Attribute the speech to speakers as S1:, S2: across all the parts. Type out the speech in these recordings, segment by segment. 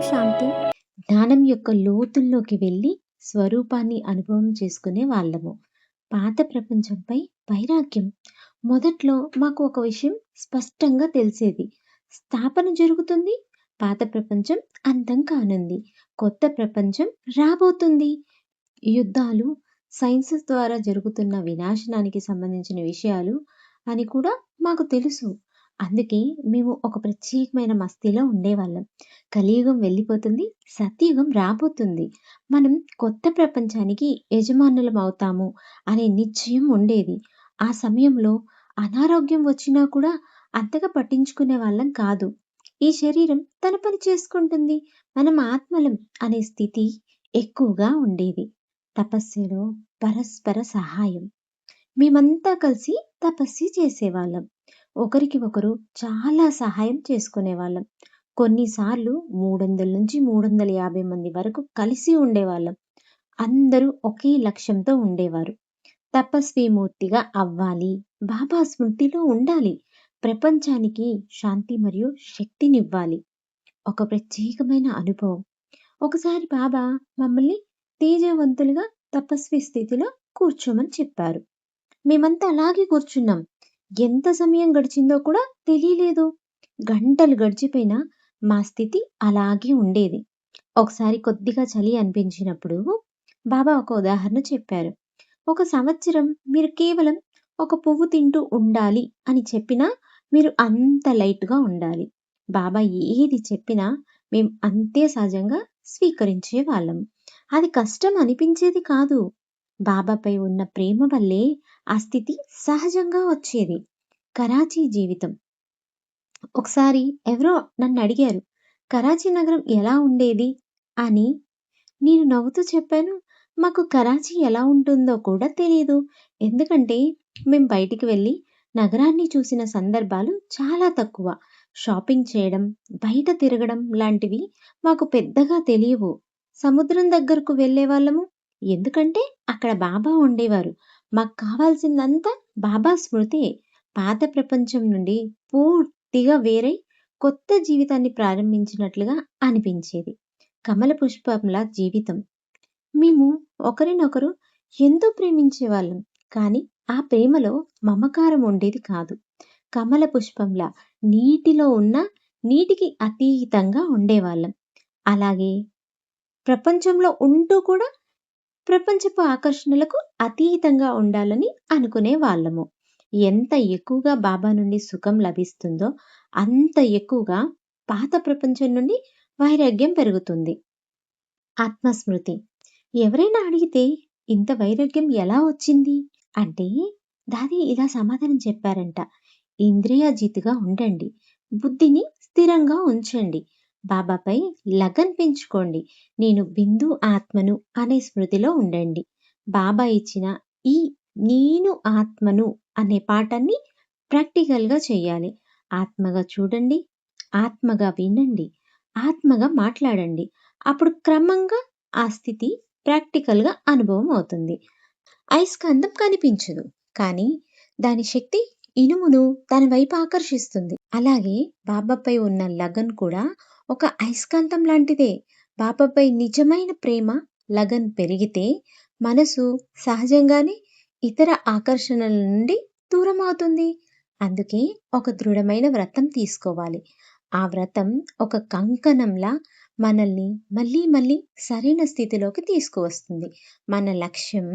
S1: శాంతి. జ్ఞానం యొక్క లోతుల్లోకి వెళ్ళి స్వరూపాన్ని అనుభవం చేసుకునే వాళ్ళము. పాత ప్రపంచంపై వైరాగ్యం. మొదట్లో మాకు ఒక విషయం స్పష్టంగా తెలిసేది. స్థాపన జరుగుతుంది. పాత ప్రపంచం అంతం కానుంది. కొత్త ప్రపంచం రాబోతుంది. యుద్ధాలు, సైన్స్ ద్వారా జరుగుతున్న వినాశనానికి సంబంధించిన విషయాలు అని కూడా మాకు తెలుసు. అందుకే మేము ఒక ప్రత్యేకమైన మస్తీలో ఉండేవాళ్ళం. కలియుగం వెళ్ళిపోతుంది. సత్యయుగం రాబోతుంది. మనం కొత్త ప్రపంచానికి యజమానులం అవుతాము అనే నిశ్చయం ఉండేది. ఆ సమయంలో అనారోగ్యం వచ్చినా కూడా అంతగా పట్టించుకునే వాళ్ళం కాదు. ఈ శరీరం తన పని చేసుకుంటుంది. మనం ఆత్మలం అనే స్థితి ఎక్కువగా ఉండేది. తపస్సులో పరస్పర సహాయం. మేమంతా కలిసి తపస్సు చేసేవాళ్ళం. ఒకరికి ఒకరు చాలా సహాయం చేసుకునేవాళ్ళం. కొన్నిసార్లు 300-350 మంది వరకు కలిసి ఉండేవాళ్ళం. అందరూ ఒకే లక్ష్యంతో ఉండేవారు. తపస్విమూర్తిగా అవ్వాలి. బాబా స్మృతిలో ఉండాలి. ప్రపంచానికి శాంతి మరియు శక్తినివ్వాలి. ఒక ప్రత్యేకమైన అనుభవం. ఒకసారి బాబా మమ్మల్ని తేజవంతులుగా తపస్వి స్థితిలో కూర్చోమని చెప్పారు. మేమంతా అలాగే కూర్చున్నాం. ఎంత సమయం గడిచిందో కూడా తెలియలేదు. గంటలు గడిచిపోయినా మా స్థితి అలాగే ఉండేది. ఒకసారి కొద్దిగా చలి అనిపించినప్పుడు బాబా ఒక ఉదాహరణ చెప్పారు. ఒక సంవత్సరం మీరు కేవలం ఒక పువ్వు తింటూ ఉండాలి అని చెప్పినా మీరు అంత లైట్గా ఉండాలి. బాబా ఏది చెప్పినా మేము అంతే సహజంగా స్వీకరించే వాళ్ళం. అది కష్టం అనిపించేది కాదు. బాబాపై ఉన్న ప్రేమ వల్లే ఆ స్థితి సహజంగా వచ్చేది. కరాచీ జీవితం. ఒకసారి ఎవరో నన్ను అడిగారు, కరాచీ నగరం ఎలా ఉండేది అని. నేను నవ్వుతూ చెప్పాను, మాకు కరాచీ ఎలా ఉంటుందో కూడా తెలియదు. ఎందుకంటే మేము బయటికి వెళ్ళి నగరాన్ని చూసిన సందర్భాలు చాలా తక్కువ. షాపింగ్ చేయడం, బయట తిరగడం లాంటివి మాకు పెద్దగా తెలియవు. సముద్రం దగ్గరకు వెళ్ళే వాళ్ళము. ఎందుకంటే అక్కడ బాబా ఉండేవారు. మాకు కావాల్సిందంతా బాబా స్మృతే. పాత ప్రపంచం నుండి పూర్తిగా వేరై కొత్త జీవితాన్ని ప్రారంభించినట్లుగా అనిపించేది. కమల పుష్పంలా జీవితం. మేము ఒకరినొకరు ఎంతో ప్రేమించేవాళ్ళం. కానీ ఆ ప్రేమలో మమకారం ఉండేది కాదు. కమల పుష్పంలా నీటిలో ఉన్న నీటికి అతీతంగా ఉండేవాళ్ళం. అలాగే ప్రపంచంలో ఉంటూ కూడా ప్రపంచపు ఆకర్షణలకు అతీతంగా ఉండాలని అనుకునే వాళ్ళము. ఎంత ఎక్కువగా బాబా నుండి సుఖం లభిస్తుందో అంత ఎక్కువగా పాత ప్రపంచం నుండి వైరాగ్యం పెరుగుతుంది. ఆత్మస్మృతి. ఎవరైనా అడిగితే ఇంత వైరాగ్యం ఎలా వచ్చింది అంటే దాది ఇలా సమాధానం చెప్పారంట. ఇంద్రియాజితుగా ఉండండి. బుద్ధిని స్థిరంగా ఉంచండి. బాబాపై లగన్ పెంచుకోండి. నేను బిందు ఆత్మను అనే స్మృతిలో ఉండండి. బాబా ఇచ్చిన ఈ నేను ఆత్మను అనే పాఠాన్ని ప్రాక్టికల్గా చేయాలి. ఆత్మగా చూడండి, ఆత్మగా వినండి, ఆత్మగా మాట్లాడండి. అప్పుడు క్రమంగా ఆ స్థితి ప్రాక్టికల్గా అనుభవం అవుతుంది. అయస్కాంతం కనిపించదు, కానీ దాని శక్తి ఇనుమును తన వైపు ఆకర్షిస్తుంది. అలాగే బాబాపై ఉన్న లగన్ కూడా ఒక అయస్కాంతం లాంటిదే. బాబాపై నిజమైన ప్రేమ లగన్ పెరిగితే మనసు సహజంగానే ఇతర ఆకర్షణల నుండి దూరం అవుతుంది. అందుకే ఒక దృఢమైన వ్రతం తీసుకోవాలి. ఆ వ్రతం ఒక కంకణంలా మనల్ని మళ్ళీ మళ్ళీ సరైన స్థితిలోకి తీసుకువస్తుంది. మన లక్ష్యం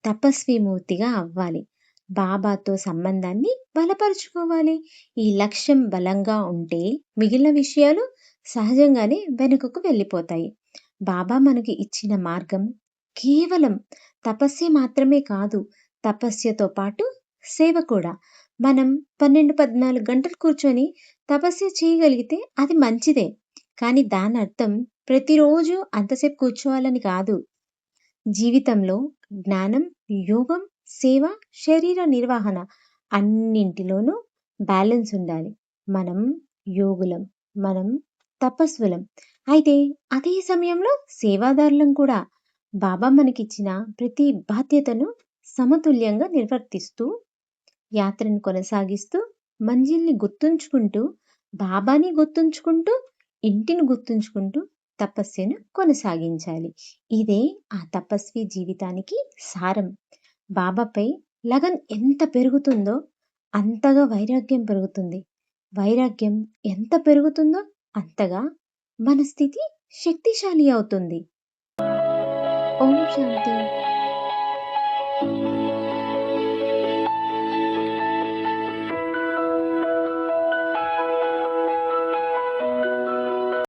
S1: తపస్విమూర్తిగా అవ్వాలి. బాబాతో సంబంధాన్ని బలపరుచుకోవాలి. ఈ లక్ష్యం బలంగా ఉంటే మిగిలిన విషయాలు సహజంగానే వెనుకకు వెళ్ళిపోతాయి. బాబా మనకి ఇచ్చిన మార్గం కేవలం తపస్సే మాత్రమే కాదు, తపస్యతో పాటు సేవ కూడా. మనం 12-14 గంటలు కూర్చొని తపస్సు చేయగలిగితే అది మంచిదే. కానీ దాని అర్థం ప్రతిరోజు అంతసేపు కూర్చోవాలని కాదు. జీవితంలో జ్ఞానం, యోగం, సేవ, శరీర నిర్వహణ అన్నింటిలోనూ బ్యాలెన్స్ ఉండాలి. మనం యోగులం, మనం తపస్సులం. అయితే అదే సమయంలో సేవాదారులం కూడా. బాబా మనకిచ్చిన ప్రతి బాధ్యతను సమతుల్యంగా నిర్వర్తిస్తూ యాత్రను కొనసాగిస్తూ మంజిల్ని గుర్తుంచుకుంటూ, బాబాని గుర్తుంచుకుంటూ, ఇంటిని గుర్తుంచుకుంటూ తపస్సును కొనసాగించాలి. ఇదే ఆ తపస్వి జీవితానికి సారం. బాబాపై లగన్ ఎంత పెరుగుతుందో అంతగా వైరాగ్యం పెరుగుతుంది. వైరాగ్యం ఎంత పెరుగుతుందో అంతగా మన స్థితి శక్తిశాలి అవుతుంది. ఓం శాంతి.